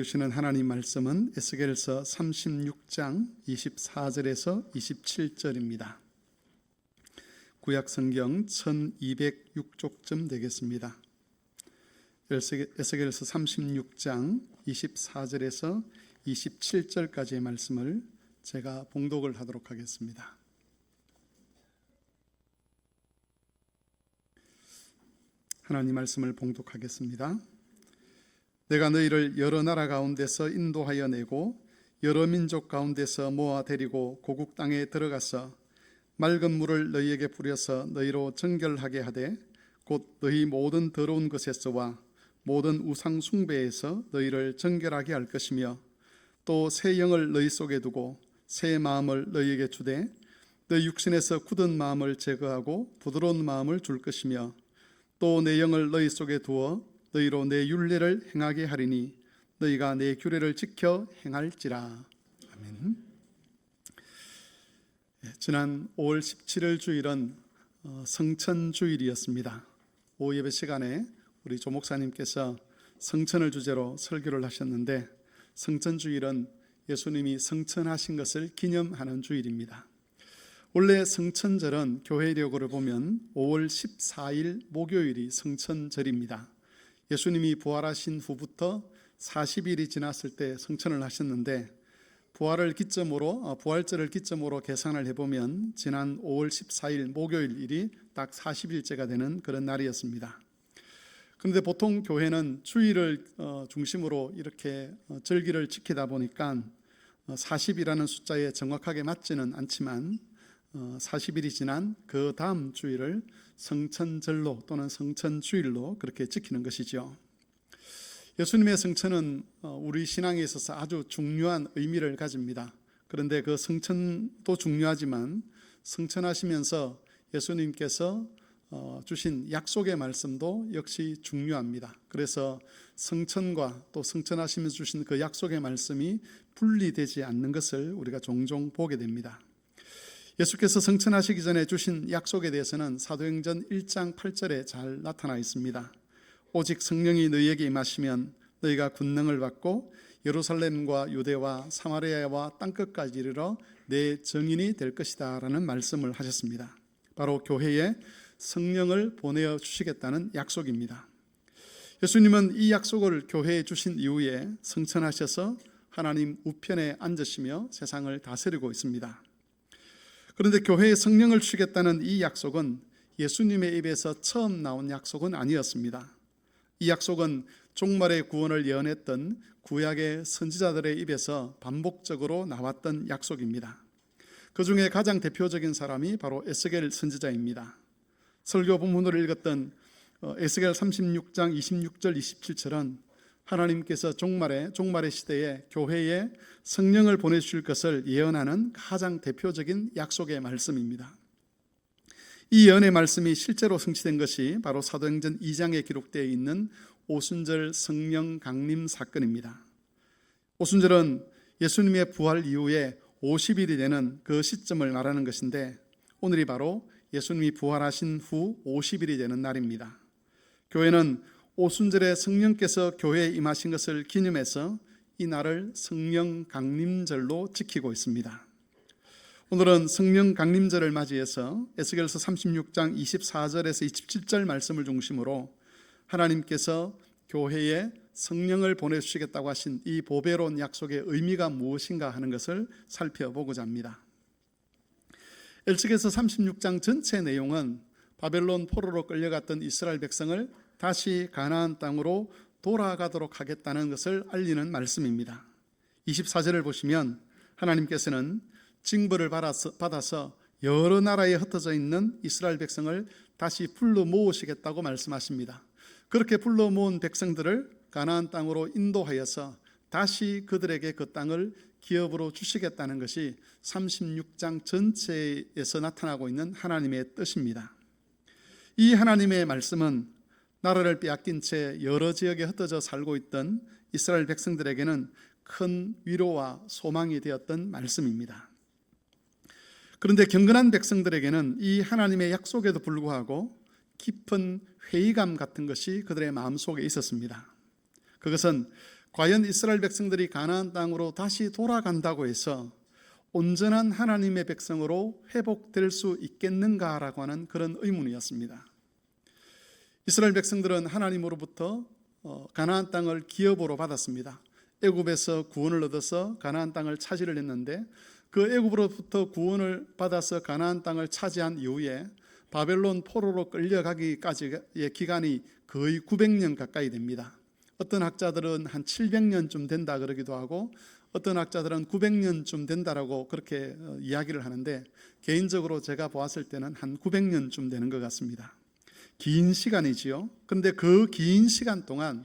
주시는 하나님 말씀은 에스겔서 36장 24절에서 27절입니다. 구약성경 1206쪽쯤 되겠습니다. 에스겔서 36장 24절에서 27절까지의 말씀을 제가 봉독을 하도록 하겠습니다. 하나님 말씀을 봉독하겠습니다. 내가 너희를 여러 나라 가운데서 인도하여 내고 여러 민족 가운데서 모아 데리고 고국 땅에 들어가서 맑은 물을 너희에게 뿌려서 너희로 정결하게 하되 곧 너희 모든 더러운 것에서와 모든 우상 숭배에서 너희를 정결하게 할 것이며 또 새 영을 너희 속에 두고 새 마음을 너희에게 주되 너희 육신에서 굳은 마음을 제거하고 부드러운 마음을 줄 것이며 또 내 영을 너희 속에 두어 너희로 내 율례를 행하게 하리니 너희가 내 규례를 지켜 행할지라. 아멘. 지난 5월 17일 주일은 성천 주일이었습니다. 오후 예배 시간에 우리 조 목사님께서 성천을 주제로 설교를 하셨는데, 성천 주일은 예수님이 성천하신 것을 기념하는 주일입니다. 원래 성천절은 교회력으로 보면 5월 14일 목요일이 성천절입니다. 예수님이 부활하신 후부터 40일이 지났을 때 성천을 하셨는데, 부활절을 기점으로 계산을 해보면 지난 5월 14일 목요일이 딱 40일째가 되는 그런 날이었습니다. 그런데 보통 교회는 주일을 중심으로 이렇게 절기를 지키다 보니까 40이라는 숫자에 정확하게 맞지는 않지만 40일이 지난 그 다음 주일을 성천절로 또는 성천주일로 그렇게 지키는 것이죠. 예수님의 성천은 우리 신앙에 있어서 아주 중요한 의미를 가집니다. 그런데 그 성천도 중요하지만 성천하시면서 예수님께서 주신 약속의 말씀도 역시 중요합니다. 그래서 성천과 또 성천하시면서 주신 그 약속의 말씀이 분리되지 않는 것을 우리가 종종 보게 됩니다. 예수께서 성천하시기 전에 주신 약속에 대해서는 사도행전 1장 8절에 잘 나타나 있습니다. 오직 성령이 너희에게 임하시면 너희가 권능을 받고 예루살렘과 유대와 사마리아와 땅끝까지 이르러 내 증인이 될 것이다 라는 말씀을 하셨습니다. 바로 교회에 성령을 보내어 주시겠다는 약속입니다. 예수님은 이 약속을 교회에 주신 이후에 성천하셔서 하나님 우편에 앉으시며 세상을 다스리고 있습니다. 그런데 교회에 성령을 주시겠다는 이 약속은 예수님의 입에서 처음 나온 약속은 아니었습니다. 이 약속은 종말의 구원을 예언했던 구약의 선지자들의 입에서 반복적으로 나왔던 약속입니다. 그 중에 가장 대표적인 사람이 바로 에스겔 선지자입니다. 설교 본문으로 읽었던 에스겔 36장 26절 27절은 하나님께서 종말의 시대에 교회에 성령을 보내주실 것을 예언하는 가장 대표적인 약속의 말씀입니다. 이 예언의 말씀이 실제로 성취된 것이 바로 사도행전 2장에 기록되어 있는 오순절 성령 강림 사건입니다. 오순절은 예수님의 부활 이후에 50일이 되는 그 시점을 말하는 것인데, 오늘이 바로 예수님이 부활하신 후 50일이 되는 날입니다. 교회는 오순절에 성령께서 교회에 임하신 것을 기념해서 이 날을 성령 강림절로 지키고 있습니다. 오늘은 성령 강림절을 맞이해서 에스겔서 36장 24절에서 27절 말씀을 중심으로 하나님께서 교회에 성령을 보내주시겠다고 하신 이 보배로운 약속의 의미가 무엇인가 하는 것을 살펴보고자 합니다. 에스겔서 36장 전체 내용은 바벨론 포로로 끌려갔던 이스라엘 백성을 다시 가나안 땅으로 돌아가도록 하겠다는 것을 알리는 말씀입니다. 24절을 보시면 하나님께서는 징벌을 받아서 여러 나라에 흩어져 있는 이스라엘 백성을 다시 불러 모으시겠다고 말씀하십니다. 그렇게 불러 모은 백성들을 가나안 땅으로 인도하여서 다시 그들에게 그 땅을 기업으로 주시겠다는 것이 36장 전체에서 나타나고 있는 하나님의 뜻입니다. 이 하나님의 말씀은 나라를 빼앗긴 채 여러 지역에 흩어져 살고 있던 이스라엘 백성들에게는 큰 위로와 소망이 되었던 말씀입니다. 그런데 경건한 백성들에게는 이 하나님의 약속에도 불구하고 깊은 회의감 같은 것이 그들의 마음속에 있었습니다. 그것은 과연 이스라엘 백성들이 가나안 땅으로 다시 돌아간다고 해서 온전한 하나님의 백성으로 회복될 수 있겠는가라고 하는 그런 의문이었습니다. 이스라엘 백성들은 하나님으로부터 가나안 땅을 기업으로 받았습니다. 애굽에서 구원을 얻어서 가나안 땅을 차지를 했는데, 그 애굽으로부터 구원을 받아서 가나안 땅을 차지한 이후에 바벨론 포로로 끌려가기까지의 기간이 거의 900년 가까이 됩니다. 어떤 학자들은 한 700년쯤 된다 그러기도 하고, 어떤 학자들은 900년쯤 된다라고 그렇게 이야기를 하는데, 개인적으로 제가 보았을 때는 한 900년쯤 되는 것 같습니다. 긴 시간이지요. 그런데 그 긴 시간 동안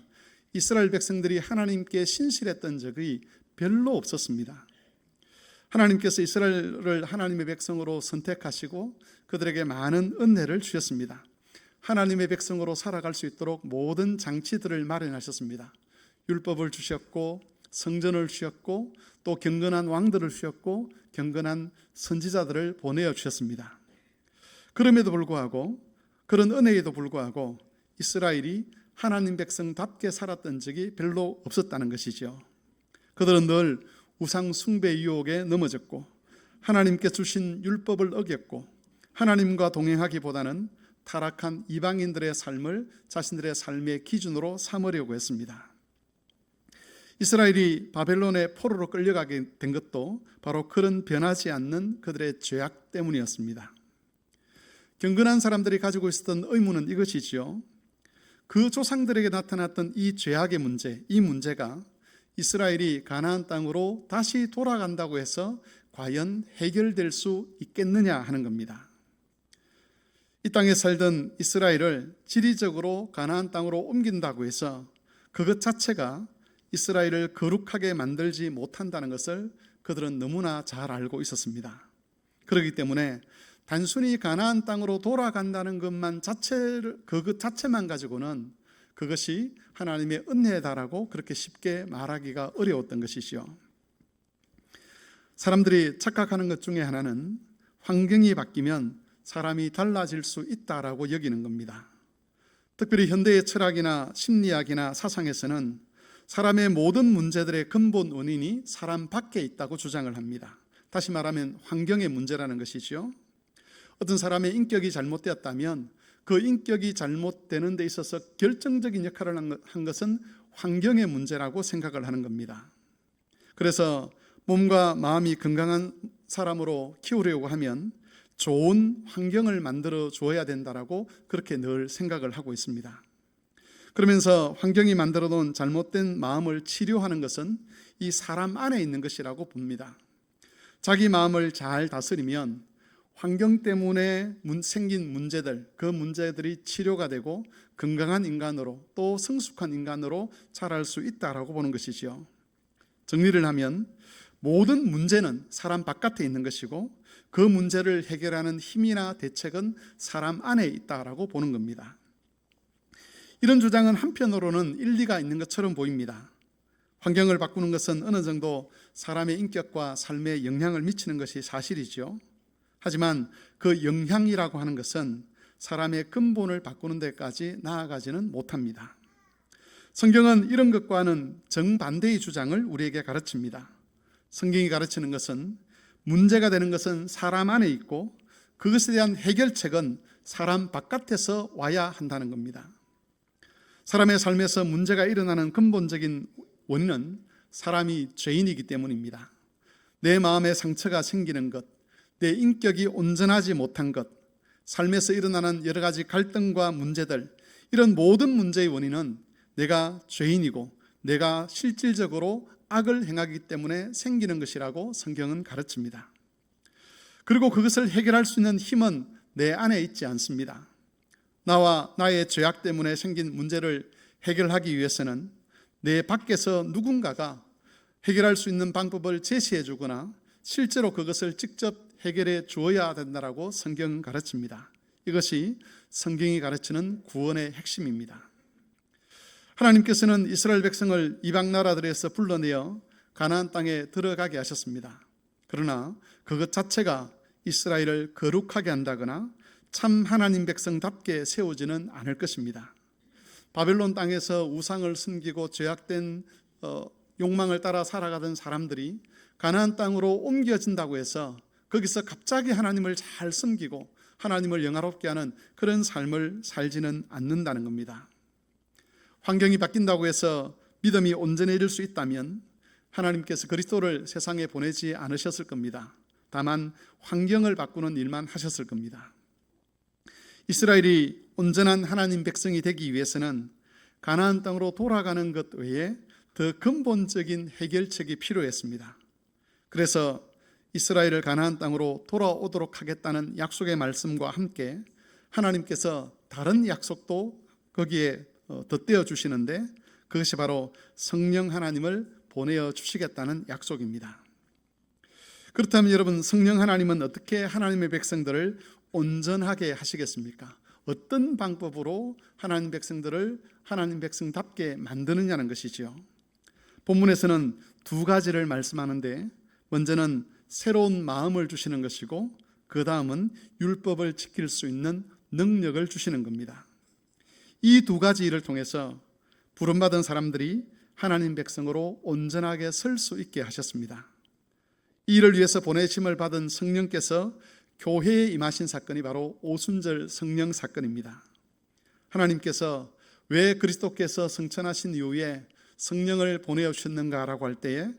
이스라엘 백성들이 하나님께 신실했던 적이 별로 없었습니다. 하나님께서 이스라엘을 하나님의 백성으로 선택하시고 그들에게 많은 은혜를 주셨습니다. 하나님의 백성으로 살아갈 수 있도록 모든 장치들을 마련하셨습니다. 율법을 주셨고, 성전을 주셨고, 또 경건한 왕들을 주셨고, 경건한 선지자들을 보내어 주셨습니다. 그럼에도 불구하고, 그런 은혜에도 불구하고 이스라엘이 하나님 백성답게 살았던 적이 별로 없었다는 것이죠. 그들은 늘 우상 숭배 유혹에 넘어졌고, 하나님께 주신 율법을 어겼고, 하나님과 동행하기보다는 타락한 이방인들의 삶을 자신들의 삶의 기준으로 삼으려고 했습니다. 이스라엘이 바벨론의 포로로 끌려가게 된 것도 바로 그런 변하지 않는 그들의 죄악 때문이었습니다. 경건한 사람들이 가지고 있었던 의문은 이것이지요. 그 조상들에게 나타났던 이 죄악의 문제, 이 문제가 이스라엘이 가나안 땅으로 다시 돌아간다고 해서 과연 해결될 수 있겠느냐 하는 겁니다. 이 땅에 살던 이스라엘을 지리적으로 가나안 땅으로 옮긴다고 해서 그것 자체가 이스라엘을 거룩하게 만들지 못한다는 것을 그들은 너무나 잘 알고 있었습니다. 그렇기 때문에 단순히 가나안 땅으로 돌아간다는 것만 그것 자체만 가지고는 그것이 하나님의 은혜다라고 그렇게 쉽게 말하기가 어려웠던 것이죠. 사람들이 착각하는 것 중에 하나는 환경이 바뀌면 사람이 달라질 수 있다라고 여기는 겁니다. 특별히 현대의 철학이나 심리학이나 사상에서는 사람의 모든 문제들의 근본 원인이 사람 밖에 있다고 주장을 합니다. 다시 말하면 환경의 문제라는 것이죠. 어떤 사람의 인격이 잘못되었다면 그 인격이 잘못되는 데 있어서 결정적인 역할을 한 것은 환경의 문제라고 생각을 하는 겁니다. 그래서 몸과 마음이 건강한 사람으로 키우려고 하면 좋은 환경을 만들어 줘야 된다라고 그렇게 늘 생각을 하고 있습니다. 그러면서 환경이 만들어 놓은 잘못된 마음을 치료하는 것은 이 사람 안에 있는 것이라고 봅니다. 자기 마음을 잘 다스리면 환경 때문에 생긴 문제들, 그 문제들이 치료가 되고 건강한 인간으로 또 성숙한 인간으로 자랄 수 있다라고 보는 것이죠. 정리를 하면 모든 문제는 사람 바깥에 있는 것이고 그 문제를 해결하는 힘이나 대책은 사람 안에 있다라고 보는 겁니다. 이런 주장은 한편으로는 일리가 있는 것처럼 보입니다. 환경을 바꾸는 것은 어느 정도 사람의 인격과 삶에 영향을 미치는 것이 사실이죠. 하지만 그 영향이라고 하는 것은 사람의 근본을 바꾸는 데까지 나아가지는 못합니다. 성경은 이런 것과는 정반대의 주장을 우리에게 가르칩니다. 성경이 가르치는 것은 문제가 되는 것은 사람 안에 있고 그것에 대한 해결책은 사람 바깥에서 와야 한다는 겁니다. 사람의 삶에서 문제가 일어나는 근본적인 원인은 사람이 죄인이기 때문입니다. 내 마음에 상처가 생기는 것, 내 인격이 온전하지 못한 것, 삶에서 일어나는 여러 가지 갈등과 문제들, 이런 모든 문제의 원인은 내가 죄인이고 내가 실질적으로 악을 행하기 때문에 생기는 것이라고 성경은 가르칩니다. 그리고 그것을 해결할 수 있는 힘은 내 안에 있지 않습니다. 나와 나의 죄악 때문에 생긴 문제를 해결하기 위해서는 내 밖에서 누군가가 해결할 수 있는 방법을 제시해 주거나 실제로 그것을 직접 해결해 주어야 된다라고 성경은 가르칩니다. 이것이 성경이 가르치는 구원의 핵심입니다. 하나님께서는 이스라엘 백성을 이방 나라들에서 불러내어 가나안 땅에 들어가게 하셨습니다. 그러나 그것 자체가 이스라엘을 거룩하게 한다거나 참 하나님 백성답게 세우지는 않을 것입니다. 바벨론 땅에서 우상을 숨기고 죄악된 욕망을 따라 살아가던 사람들이 가나안 땅으로 옮겨진다고 해서 거기서 갑자기 하나님을 잘 섬기고 하나님을 영화롭게 하는 그런 삶을 살지는 않는다는 겁니다. 환경이 바뀐다고 해서 믿음이 온전해질 수 있다면 하나님께서 그리스도를 세상에 보내지 않으셨을 겁니다. 다만 환경을 바꾸는 일만 하셨을 겁니다. 이스라엘이 온전한 하나님 백성이 되기 위해서는 가나안 땅으로 돌아가는 것 외에 더 근본적인 해결책이 필요했습니다. 그래서 이스라엘을 가나안 땅으로 돌아오도록 하겠다는 약속의 말씀과 함께 하나님께서 다른 약속도 거기에 덧대어 주시는데 그것이 바로 성령 하나님을 보내어 주시겠다는 약속입니다. 그렇다면 여러분, 성령 하나님은 어떻게 하나님의 백성들을 온전하게 하시겠습니까? 어떤 방법으로 하나님 백성들을 하나님 백성답게 만드느냐는 것이죠. 본문에서는 두 가지를 말씀하는데 먼저는 새로운 마음을 주시는 것이고 그 다음은 율법을 지킬 수 있는 능력을 주시는 겁니다. 이 두 가지 일을 통해서 부름받은 사람들이 하나님 백성으로 온전하게 설 수 있게 하셨습니다. 이 일을 위해서 보내심을 받은 성령께서 교회에 임하신 사건이 바로 오순절 성령 사건입니다. 하나님께서 왜 그리스도께서 성천하신 이후에 성령을 보내주셨는가라고 할 때에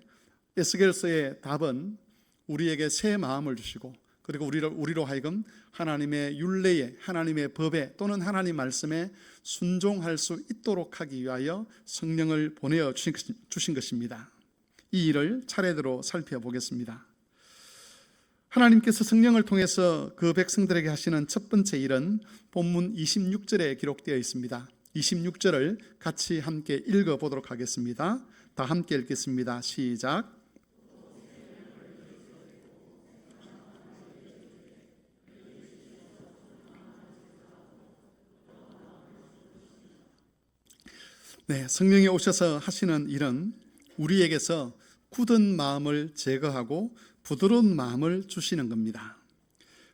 에스겔서의 답은 우리에게 새 마음을 주시고 그리고 우리로 하여금 하나님의 율례에, 하나님의 법에 또는 하나님 말씀에 순종할 수 있도록 하기 위하여 성령을 보내어 주신 것입니다. 이 일을 차례대로 살펴보겠습니다. 하나님께서 성령을 통해서 그 백성들에게 하시는 첫 번째 일은 본문 26절에 기록되어 있습니다. 26절을 같이 함께 읽어보도록 하겠습니다. 다 함께 읽겠습니다. 시작. 네, 성령이 오셔서 하시는 일은 우리에게서 굳은 마음을 제거하고 부드러운 마음을 주시는 겁니다.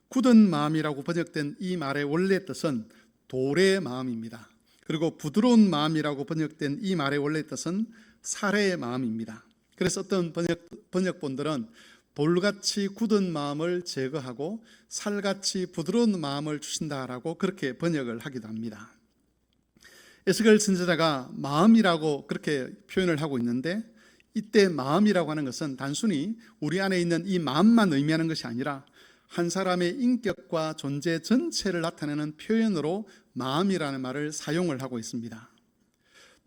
굳은 마음이라고 번역된 이 말의 원래 뜻은 돌의 마음입니다. 그리고 부드러운 마음이라고 번역된 이 말의 원래 뜻은 살의 마음입니다. 그래서 어떤 번역본들은 돌같이 굳은 마음을 제거하고 살같이 부드러운 마음을 주신다라고 그렇게 번역을 하기도 합니다. 에스겔 선지자가 마음이라고 그렇게 표현을 하고 있는데 이때 마음이라고 하는 것은 단순히 우리 안에 있는 이 마음만 의미하는 것이 아니라 한 사람의 인격과 존재 전체를 나타내는 표현으로 마음이라는 말을 사용을 하고 있습니다.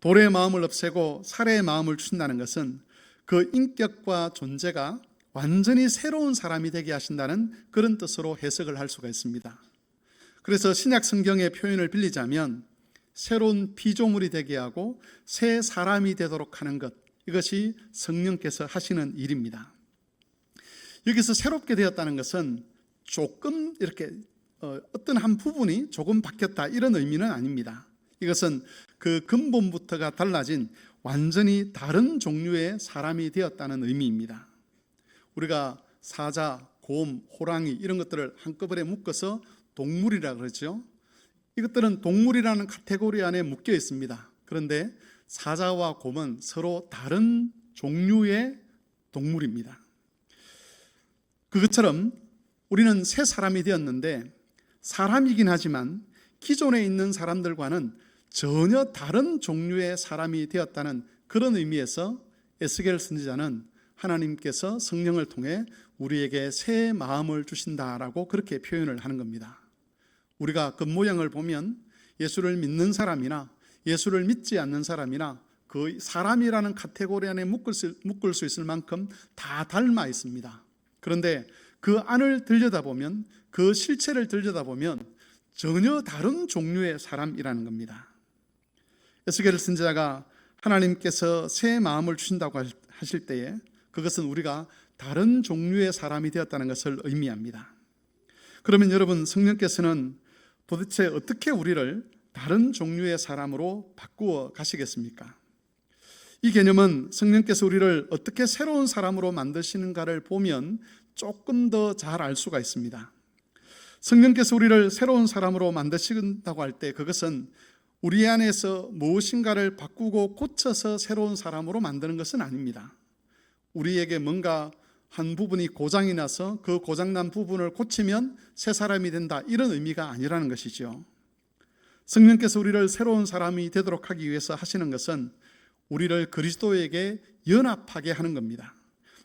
돌의 마음을 없애고 살의 마음을 주신다는 것은 그 인격과 존재가 완전히 새로운 사람이 되게 하신다는 그런 뜻으로 해석을 할 수가 있습니다. 그래서 신약 성경의 표현을 빌리자면 새로운 피조물이 되게 하고 새 사람이 되도록 하는 것, 이것이 성령께서 하시는 일입니다. 여기서 새롭게 되었다는 것은 조금 이렇게 어떤 한 부분이 조금 바뀌었다 이런 의미는 아닙니다. 이것은 그 근본부터가 달라진 완전히 다른 종류의 사람이 되었다는 의미입니다. 우리가 사자, 곰, 호랑이 이런 것들을 한꺼번에 묶어서 동물이라고 그러죠. 이것들은 동물이라는 카테고리 안에 묶여 있습니다. 그런데 사자와 곰은 서로 다른 종류의 동물입니다. 그것처럼 우리는 새 사람이 되었는데 사람이긴 하지만 기존에 있는 사람들과는 전혀 다른 종류의 사람이 되었다는 그런 의미에서 에스겔 선지자는 하나님께서 성령을 통해 우리에게 새 마음을 주신다라고 그렇게 표현을 하는 겁니다. 우리가 겉모양을 보면 예수를 믿는 사람이나 예수를 믿지 않는 사람이나 그 사람이라는 카테고리 안에 묶을 수 있을 만큼 다 닮아 있습니다. 그런데 그 안을 들여다보면, 그 실체를 들여다보면 전혀 다른 종류의 사람이라는 겁니다. 에스겔 선지자가 하나님께서 새 마음을 주신다고 하실 때에 그것은 우리가 다른 종류의 사람이 되었다는 것을 의미합니다. 그러면 여러분, 성령께서는 도대체 어떻게 우리를 다른 종류의 사람으로 바꾸어 가시겠습니까? 이 개념은 성령께서 우리를 어떻게 새로운 사람으로 만드시는가를 보면 조금 더 잘 알 수가 있습니다. 성령께서 우리를 새로운 사람으로 만드신다고 할 때 그것은 우리 안에서 무엇인가를 바꾸고 고쳐서 새로운 사람으로 만드는 것은 아닙니다. 우리에게 뭔가 한 부분이 고장이 나서 그 고장난 부분을 고치면 새 사람이 된다, 이런 의미가 아니라는 것이죠. 성령께서 우리를 새로운 사람이 되도록 하기 위해서 하시는 것은 우리를 그리스도에게 연합하게 하는 겁니다.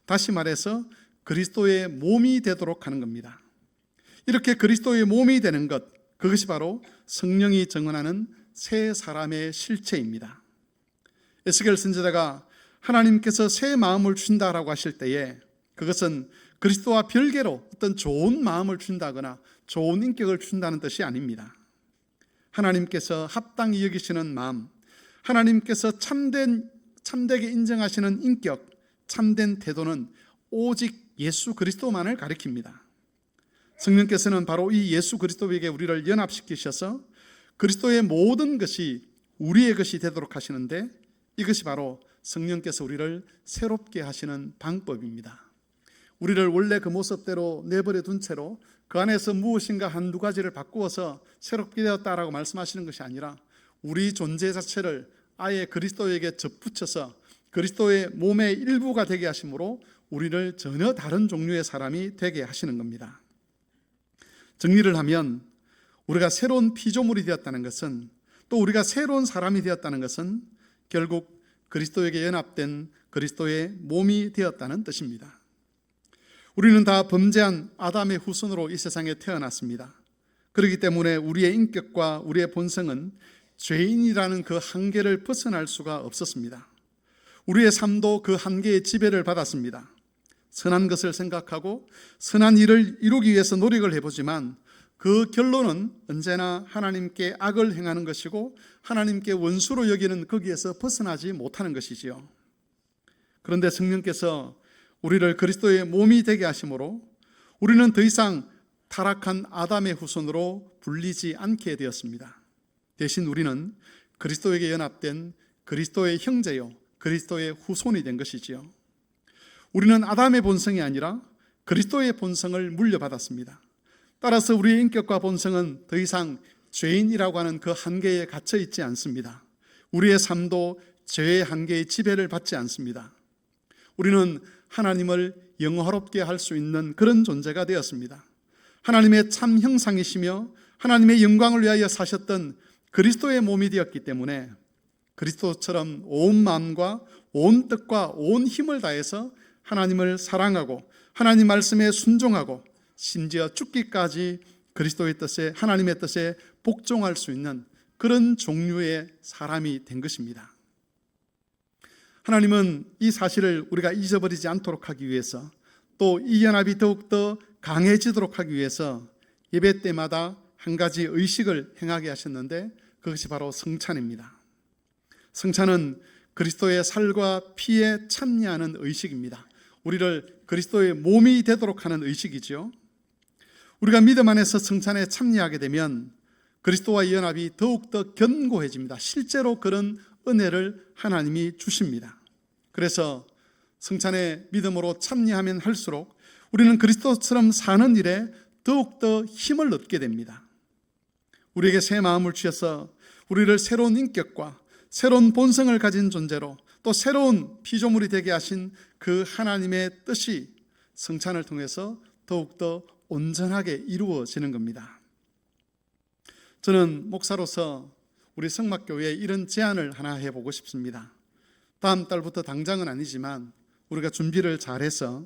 다시 말해서 그리스도의 몸이 되도록 하는 겁니다. 이렇게 그리스도의 몸이 되는 것, 그것이 바로 성령이 증언하는 새 사람의 실체입니다. 에스겔 선지자가 하나님께서 새 마음을 주신다라고 하실 때에 그것은 그리스도와 별개로 어떤 좋은 마음을 준다거나 좋은 인격을 준다는 뜻이 아닙니다. 하나님께서 합당히 여기시는 마음, 하나님께서 참되게 인정하시는 인격, 참된 태도는 오직 예수 그리스도만을 가리킵니다. 성령께서는 바로 이 예수 그리스도에게 우리를 연합시키셔서 그리스도의 모든 것이 우리의 것이 되도록 하시는데, 이것이 바로 성령께서 우리를 새롭게 하시는 방법입니다. 우리를 원래 그 모습대로 내버려 둔 채로 그 안에서 무엇인가 한두 가지를 바꾸어서 새롭게 되었다라고 말씀하시는 것이 아니라 우리 존재 자체를 아예 그리스도에게 접붙여서 그리스도의 몸의 일부가 되게 하심으로 우리를 전혀 다른 종류의 사람이 되게 하시는 겁니다. 정리를 하면 우리가 새로운 피조물이 되었다는 것은, 또 우리가 새로운 사람이 되었다는 것은 결국 그리스도에게 연합된 그리스도의 몸이 되었다는 뜻입니다. 우리는 다 범죄한 아담의 후손으로 이 세상에 태어났습니다. 그렇기 때문에 우리의 인격과 우리의 본성은 죄인이라는 그 한계를 벗어날 수가 없었습니다. 우리의 삶도 그 한계의 지배를 받았습니다. 선한 것을 생각하고 선한 일을 이루기 위해서 노력을 해보지만 그 결론은 언제나 하나님께 악을 행하는 것이고 하나님께 원수로 여기는 거기에서 벗어나지 못하는 것이지요. 그런데 성령께서 우리를 그리스도의 몸이 되게 하심으로 우리는 더 이상 타락한 아담의 후손으로 불리지 않게 되었습니다. 대신 우리는 그리스도에게 연합된 그리스도의 형제요, 그리스도의 후손이 된 것이지요. 우리는 아담의 본성이 아니라 그리스도의 본성을 물려받았습니다. 따라서 우리의 인격과 본성은 더 이상 죄인이라고 하는 그 한계에 갇혀 있지 않습니다. 우리의 삶도 죄의 한계의 지배를 받지 않습니다. 우리는 하나님을 영화롭게 할 수 있는 그런 존재가 되었습니다. 하나님의 참 형상이시며 하나님의 영광을 위하여 사셨던 그리스도의 몸이 되었기 때문에 그리스도처럼 온 마음과 온 뜻과 온 힘을 다해서 하나님을 사랑하고 하나님 말씀에 순종하고 심지어 죽기까지 그리스도의 뜻에, 하나님의 뜻에 복종할 수 있는 그런 종류의 사람이 된 것입니다. 하나님은 이 사실을 우리가 잊어버리지 않도록 하기 위해서, 또 이 연합이 더욱더 강해지도록 하기 위해서 예배 때마다 한 가지 의식을 행하게 하셨는데, 그것이 바로 성찬입니다. 성찬은 그리스도의 살과 피에 참여하는 의식입니다. 우리를 그리스도의 몸이 되도록 하는 의식이죠. 우리가 믿음 안에서 성찬에 참여하게 되면 그리스도와의 연합이 더욱더 견고해집니다. 실제로 그런 은혜를 하나님이 주십니다. 그래서 성찬에 믿음으로 참여하면 할수록 우리는 그리스도처럼 사는 일에 더욱더 힘을 얻게 됩니다. 우리에게 새 마음을 주셔서 우리를 새로운 인격과 새로운 본성을 가진 존재로, 또 새로운 피조물이 되게 하신 그 하나님의 뜻이 성찬을 통해서 더욱더 온전하게 이루어지는 겁니다. 저는 목사로서 우리 성막교회에 이런 제안을 하나 해보고 싶습니다. 다음 달부터 당장은 아니지만 우리가 준비를 잘해서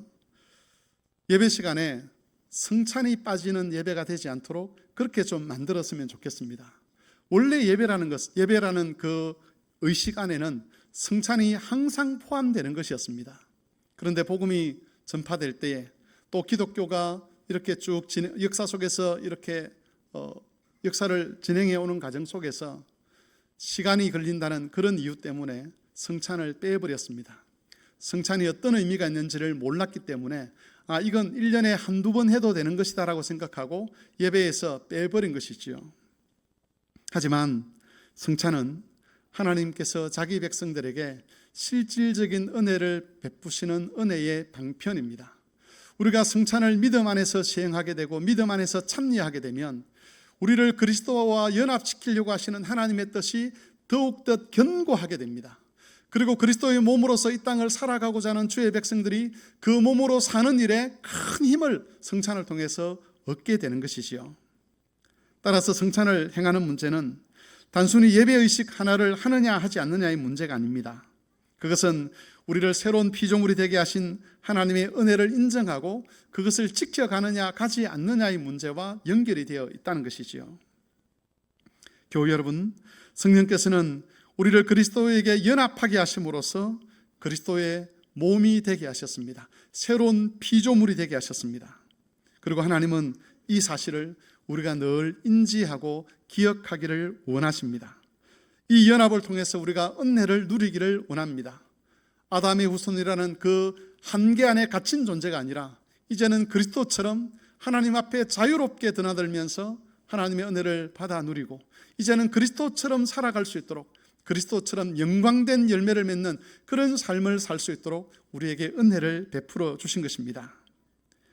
예배 시간에 성찬이 빠지는 예배가 되지 않도록 그렇게 좀 만들었으면 좋겠습니다. 원래 예배라는 그 의식 안에는 성찬이 항상 포함되는 것이었습니다. 그런데 복음이 전파될 때에, 또 기독교가 이렇게 쭉 역사 속에서 이렇게 역사를 진행해 오는 과정 속에서 시간이 걸린다는 그런 이유 때문에 성찬을 빼버렸습니다. 성찬이 어떤 의미가 있는지를 몰랐기 때문에 이건 1년에 한두 번 해도 되는 것이다 라고 생각하고 예배에서 빼버린 것이지요. 하지만 성찬은 하나님께서 자기 백성들에게 실질적인 은혜를 베푸시는 은혜의 방편입니다. 우리가 성찬을 믿음 안에서 시행하게 되고 믿음 안에서 참여하게 되면 우리를 그리스도와 연합시키려고 하시는 하나님의 뜻이 더욱더 견고하게 됩니다. 그리고 그리스도의 몸으로서 이 땅을 살아가고자 하는 주의 백성들이 그 몸으로 사는 일에 큰 힘을 성찬을 통해서 얻게 되는 것이지요. 따라서 성찬을 행하는 문제는 단순히 예배의식 하나를 하느냐 하지 않느냐의 문제가 아닙니다. 그것은 우리를 새로운 피조물이 되게 하신 하나님의 은혜를 인정하고 그것을 지켜가느냐 가지 않느냐의 문제와 연결이 되어 있다는 것이지요. 교회 여러분, 성령께서는 우리를 그리스도에게 연합하게 하심으로써 그리스도의 몸이 되게 하셨습니다. 새로운 피조물이 되게 하셨습니다. 그리고 하나님은 이 사실을 우리가 늘 인지하고 기억하기를 원하십니다. 이 연합을 통해서 우리가 은혜를 누리기를 원합니다. 아담의 후손이라는 그 한계 안에 갇힌 존재가 아니라 이제는 그리스도처럼 하나님 앞에 자유롭게 드나들면서 하나님의 은혜를 받아 누리고 이제는 그리스도처럼 살아갈 수 있도록 그리스도처럼 영광된 열매를 맺는 그런 삶을 살 수 있도록 우리에게 은혜를 베풀어 주신 것입니다.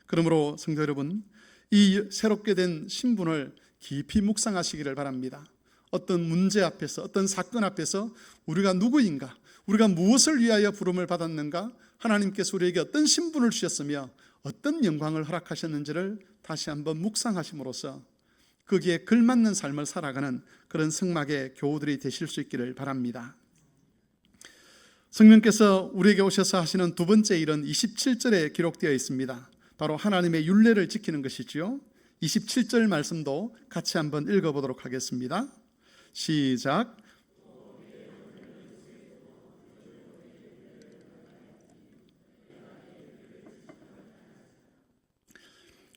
그러므로 성도 여러분, 이 새롭게 된 신분을 깊이 묵상하시기를 바랍니다. 어떤 문제 앞에서, 어떤 사건 앞에서 우리가 누구인가, 우리가 무엇을 위하여 부름을 받았는가, 하나님께서 우리에게 어떤 신분을 주셨으며 어떤 영광을 허락하셨는지를 다시 한번 묵상하심으로써 거기에 걸맞는 삶을 살아가는 그런 성막의 교우들이 되실 수 있기를 바랍니다. 성령께서 우리에게 오셔서 하시는 두 번째 일은 27절에 기록되어 있습니다. 바로 하나님의 율례를 지키는 것이지요. 27절 말씀도 같이 한번 읽어보도록 하겠습니다. 시작.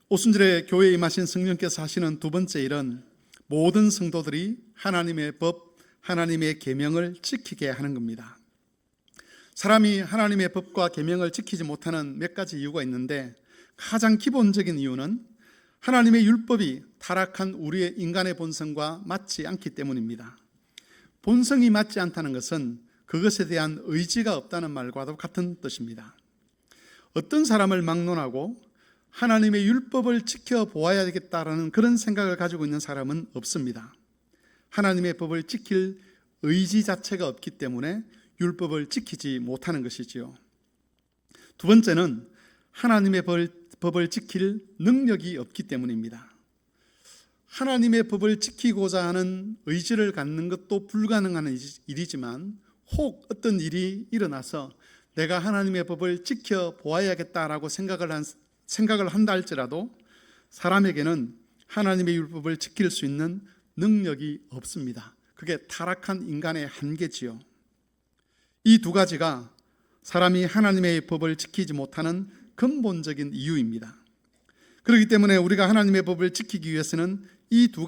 오순절에 교회에 임하신 성령께서 하시는 두 번째 일은 모든 성도들이 하나님의 법, 하나님의 계명을 지키게 하는 겁니다. 사람이 하나님의 법과 계명을 지키지 못하는 몇 가지 이유가 있는데 가장 기본적인 이유는 하나님의 율법이 타락한 우리의 인간의 본성과 맞지 않기 때문입니다. 본성이 맞지 않다는 것은 그것에 대한 의지가 없다는 말과도 같은 뜻입니다. 어떤 사람을 막론하고 하나님의 율법을 지켜보아야 되겠다라는 그런 생각을 가지고 있는 사람은 없습니다. 하나님의 법을 지킬 의지 자체가 없기 때문에 율법을 지키지 못하는 것이지요. 두 번째는 하나님의 법을 지킬 능력이 없기 때문입니다. 하나님의 법을 지키고자 하는 의지를 갖는 것도 불가능한 일이지만 혹 어떤 일이 일어나서 내가 하나님의 법을 지켜보아야겠다라고 생각을 한다 할지라도 사람에게는 하나님의 율법을 지킬 수 있는 능력이 없습니다. 그게 타락한 인간의 한계지요. 이 두 가지가 사람이 하나님의 법을 지키지 못하는 근본적인 이유입니다. 그렇기 때문에 우리가 하나님의 법을 지키기 위해서는 이 두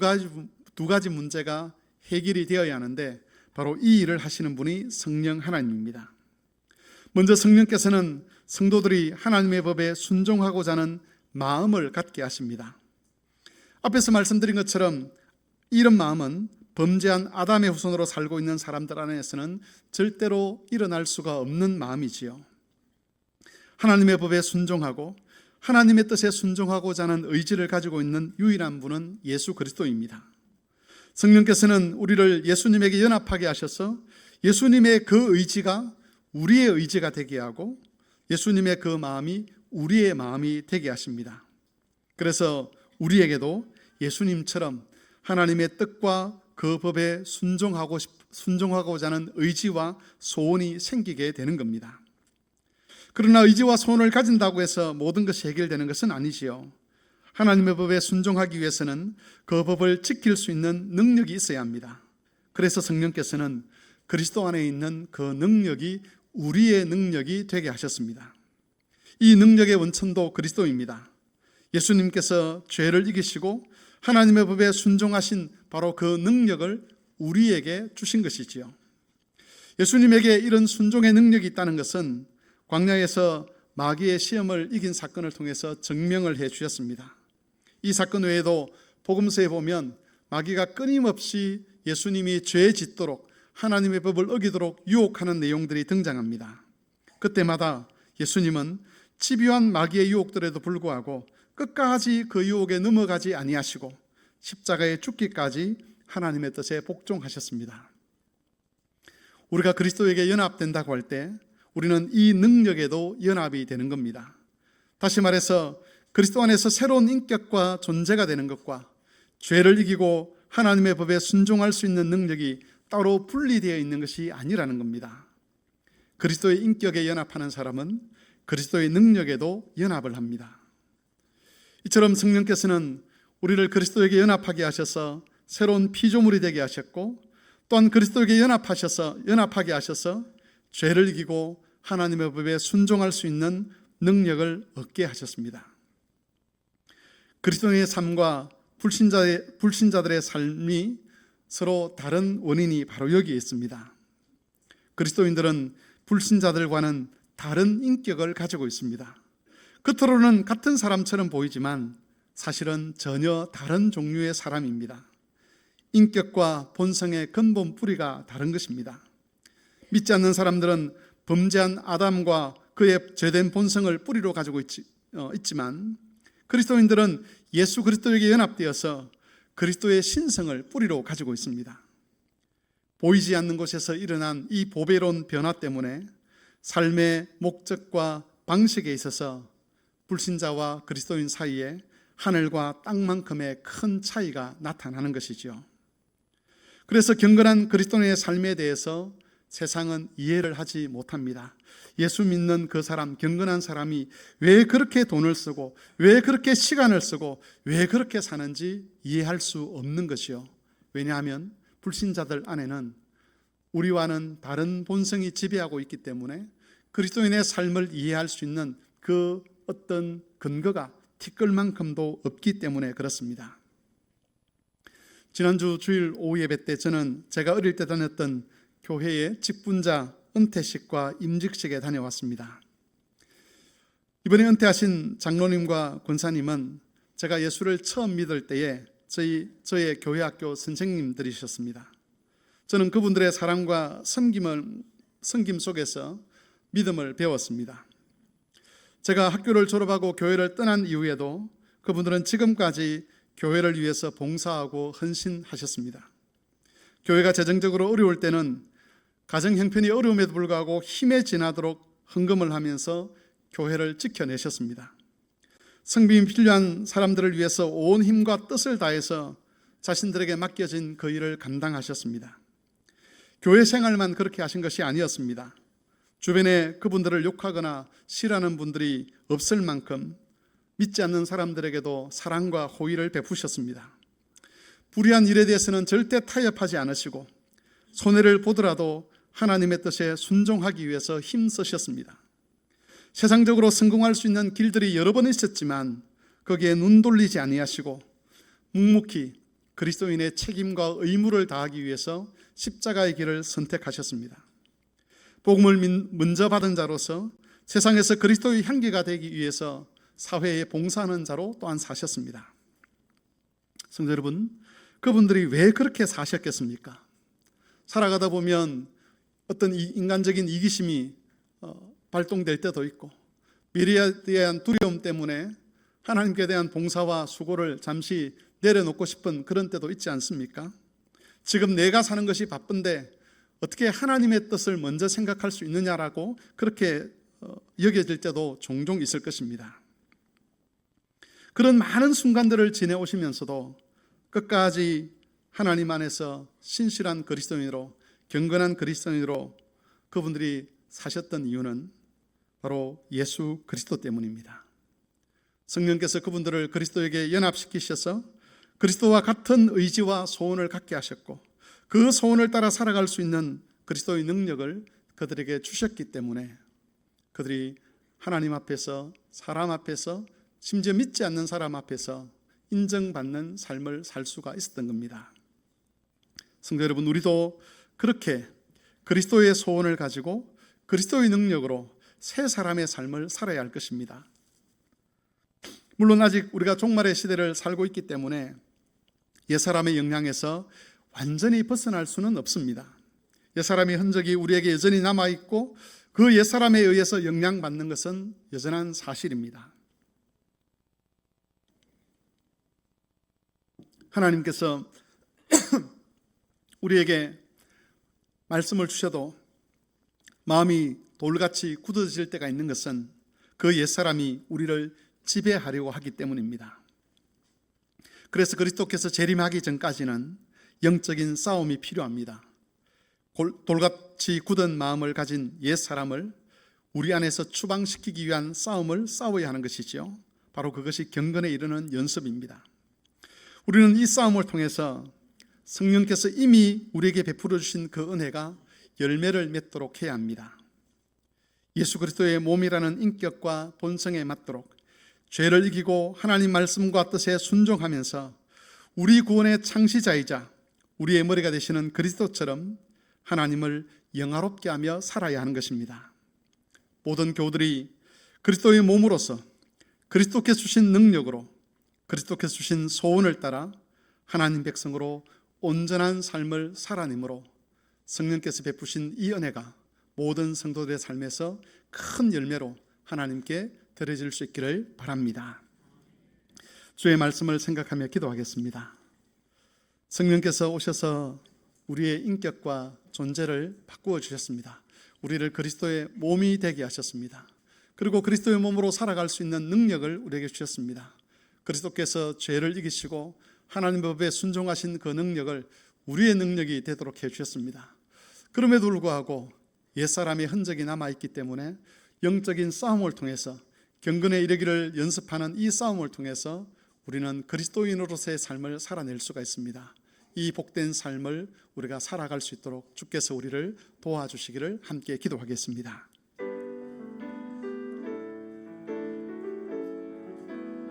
가지 문제가 해결이 되어야 하는데 바로 이 일을 하시는 분이 성령 하나님입니다. 먼저 성령께서는 성도들이 하나님의 법에 순종하고자 하는 마음을 갖게 하십니다. 앞에서 말씀드린 것처럼 이런 마음은 범죄한 아담의 후손으로 살고 있는 사람들 안에서는 절대로 일어날 수가 없는 마음이지요. 하나님의 법에 순종하고 하나님의 뜻에 순종하고자 하는 의지를 가지고 있는 유일한 분은 예수 그리스도입니다. 성령께서는 우리를 예수님에게 연합하게 하셔서 예수님의 그 의지가 우리의 의지가 되게 하고 예수님의 그 마음이 우리의 마음이 되게 하십니다. 그래서 우리에게도 예수님처럼 하나님의 뜻과 그 법에 순종하고자 하는 의지와 소원이 생기게 되는 겁니다. 그러나 의지와 소원을 가진다고 해서 모든 것이 해결되는 것은 아니지요. 하나님의 법에 순종하기 위해서는 그 법을 지킬 수 있는 능력이 있어야 합니다. 그래서 성령께서는 그리스도 안에 있는 그 능력이 우리의 능력이 되게 하셨습니다. 이 능력의 원천도 그리스도입니다. 예수님께서 죄를 이기시고 하나님의 법에 순종하신 바로 그 능력을 우리에게 주신 것이지요. 예수님에게 이런 순종의 능력이 있다는 것은 광야에서 마귀의 시험을 이긴 사건을 통해서 증명을 해 주셨습니다. 이 사건 외에도 복음서에 보면 마귀가 끊임없이 예수님이 죄 짓도록 하나님의 법을 어기도록 유혹하는 내용들이 등장합니다. 그때마다 예수님은 집요한 마귀의 유혹들에도 불구하고 끝까지 그 유혹에 넘어가지 아니하시고 십자가에 죽기까지 하나님의 뜻에 복종하셨습니다. 우리가 그리스도에게 연합된다고 할 때 우리는 이 능력에도 연합이 되는 겁니다. 다시 말해서 그리스도 안에서 새로운 인격과 존재가 되는 것과 죄를 이기고 하나님의 법에 순종할 수 있는 능력이 따로 분리되어 있는 것이 아니라는 겁니다. 그리스도의 인격에 연합하는 사람은 그리스도의 능력에도 연합을 합니다. 이처럼 성령께서는 우리를 그리스도에게 연합하게 하셔서 새로운 피조물이 되게 하셨고, 또한 그리스도에게 연합하게 하셔서 죄를 이기고 하나님의 법에 순종할 수 있는 능력을 얻게 하셨습니다. 그리스도의 삶과 불신자들의 삶이 서로 다른 원인이 바로 여기에 있습니다. 그리스도인들은 불신자들과는 다른 인격을 가지고 있습니다. 겉으로는 같은 사람처럼 보이지만 사실은 전혀 다른 종류의 사람입니다. 인격과 본성의 근본 뿌리가 다른 것입니다. 믿지 않는 사람들은 범죄한 아담과 그의 죄된 본성을 뿌리로 가지고 있지만 그리스도인들은 예수 그리스도에게 연합되어서 그리스도의 신성을 뿌리로 가지고 있습니다. 보이지 않는 곳에서 일어난 이 보배로운 변화 때문에 삶의 목적과 방식에 있어서 불신자와 그리스도인 사이에 하늘과 땅만큼의 큰 차이가 나타나는 것이죠. 그래서 경건한 그리스도인의 삶에 대해서 세상은 이해를 하지 못합니다. 예수 믿는 그 사람, 경건한 사람이 왜 그렇게 돈을 쓰고 왜 그렇게 시간을 쓰고 왜 그렇게 사는지 이해할 수 없는 것이요. 왜냐하면 불신자들 안에는 우리와는 다른 본성이 지배하고 있기 때문에 그리스도인의 삶을 이해할 수 있는 그 어떤 근거가 티끌만큼도 없기 때문에 그렇습니다. 지난주 주일 오후 예배 때 저는 제가 어릴 때 다녔던 교회의 직분자 은퇴식과 임직식에 다녀왔습니다. 이번에 은퇴하신 장로님과 권사님은 제가 예수를 처음 믿을 때에 저의 교회학교 선생님들이셨습니다. 저는 그분들의 사랑과 섬김 속에서 믿음을 배웠습니다. 제가 학교를 졸업하고 교회를 떠난 이후에도 그분들은 지금까지 교회를 위해서 봉사하고 헌신하셨습니다. 교회가 재정적으로 어려울 때는 가정 형편이 어려움에도 불구하고 힘에 지나도록 헌금을 하면서 교회를 지켜내셨습니다. 성김이 필요한 사람들을 위해서 온 힘과 뜻을 다해서 자신들에게 맡겨진 그 일을 감당하셨습니다. 교회 생활만 그렇게 하신 것이 아니었습니다. 주변에 그분들을 욕하거나 싫어하는 분들이 없을 만큼 믿지 않는 사람들에게도 사랑과 호의를 베푸셨습니다. 불의한 일에 대해서는 절대 타협하지 않으시고 손해를 보더라도 하나님의 뜻에 순종하기 위해서 힘쓰셨습니다. 세상적으로 성공할 수 있는 길들이 여러 번 있었지만 거기에 눈 돌리지 아니하시고 묵묵히 그리스도인의 책임과 의무를 다하기 위해서 십자가의 길을 선택하셨습니다. 복음을 먼저 받은 자로서 세상에서 그리스도의 향기가 되기 위해서 사회에 봉사하는 자로 또한 사셨습니다. 성도 여러분, 그분들이 왜 그렇게 사셨겠습니까? 살아가다 보면 어떤 인간적인 이기심이 발동될 때도 있고 미래에 대한 두려움 때문에 하나님께 대한 봉사와 수고를 잠시 내려놓고 싶은 그런 때도 있지 않습니까? 지금 내가 사는 것이 바쁜데 어떻게 하나님의 뜻을 먼저 생각할 수 있느냐라고 그렇게 여겨질 때도 종종 있을 것입니다. 그런 많은 순간들을 지내오시면서도 끝까지 하나님 안에서 신실한 그리스도인으로, 경건한 그리스도인으로 그분들이 사셨던 이유는 바로 예수 그리스도 때문입니다. 성령께서 그분들을 그리스도에게 연합시키셔서 그리스도와 같은 의지와 소원을 갖게 하셨고 그 소원을 따라 살아갈 수 있는 그리스도의 능력을 그들에게 주셨기 때문에 그들이 하나님 앞에서, 사람 앞에서, 심지어 믿지 않는 사람 앞에서 인정받는 삶을 살 수가 있었던 겁니다. 성도 여러분, 우리도 그렇게 그리스도의 소원을 가지고 그리스도의 능력으로 새 사람의 삶을 살아야 할 것입니다. 물론 아직 우리가 종말의 시대를 살고 있기 때문에 옛사람의 영향에서 완전히 벗어날 수는 없습니다. 옛사람의 흔적이 우리에게 여전히 남아있고 그 옛사람에 의해서 영향받는 것은 여전한 사실입니다. 하나님께서 우리에게 말씀을 주셔도 마음이 돌같이 굳어질 때가 있는 것은 그 옛사람이 우리를 지배하려고 하기 때문입니다. 그래서 그리스도께서 재림하기 전까지는 영적인 싸움이 필요합니다. 돌같이 굳은 마음을 가진 옛사람을 우리 안에서 추방시키기 위한 싸움을 싸워야 하는 것이지요. 바로 그것이 경건에 이르는 연습입니다. 우리는 이 싸움을 통해서 성령께서 이미 우리에게 베풀어 주신 그 은혜가 열매를 맺도록 해야 합니다. 예수 그리스도의 몸이라는 인격과 본성에 맞도록 죄를 이기고 하나님 말씀과 뜻에 순종하면서 우리 구원의 창시자이자 우리의 머리가 되시는 그리스도처럼 하나님을 영화롭게 하며 살아야 하는 것입니다. 모든 교우들이 그리스도의 몸으로서 그리스도께서 주신 능력으로 그리스도께서 주신 소원을 따라 하나님 백성으로 온전한 삶을 살아내므로 성령께서 베푸신 이 은혜가 모든 성도들의 삶에서 큰 열매로 하나님께 드려질 수 있기를 바랍니다. 주의 말씀을 생각하며 기도하겠습니다. 성령께서 오셔서 우리의 인격과 존재를 바꾸어 주셨습니다. 우리를 그리스도의 몸이 되게 하셨습니다. 그리고 그리스도의 몸으로 살아갈 수 있는 능력을 우리에게 주셨습니다. 그리스도께서 죄를 이기시고 하나님 법에 순종하신 그 능력을 우리의 능력이 되도록 해주셨습니다. 그럼에도 불구하고 옛사람의 흔적이 남아있기 때문에 영적인 싸움을 통해서 경건에 이르기를 연습하는 이 싸움을 통해서 우리는 그리스도인으로서의 삶을 살아낼 수가 있습니다. 이 복된 삶을 우리가 살아갈 수 있도록 주께서 우리를 도와주시기를 함께 기도하겠습니다.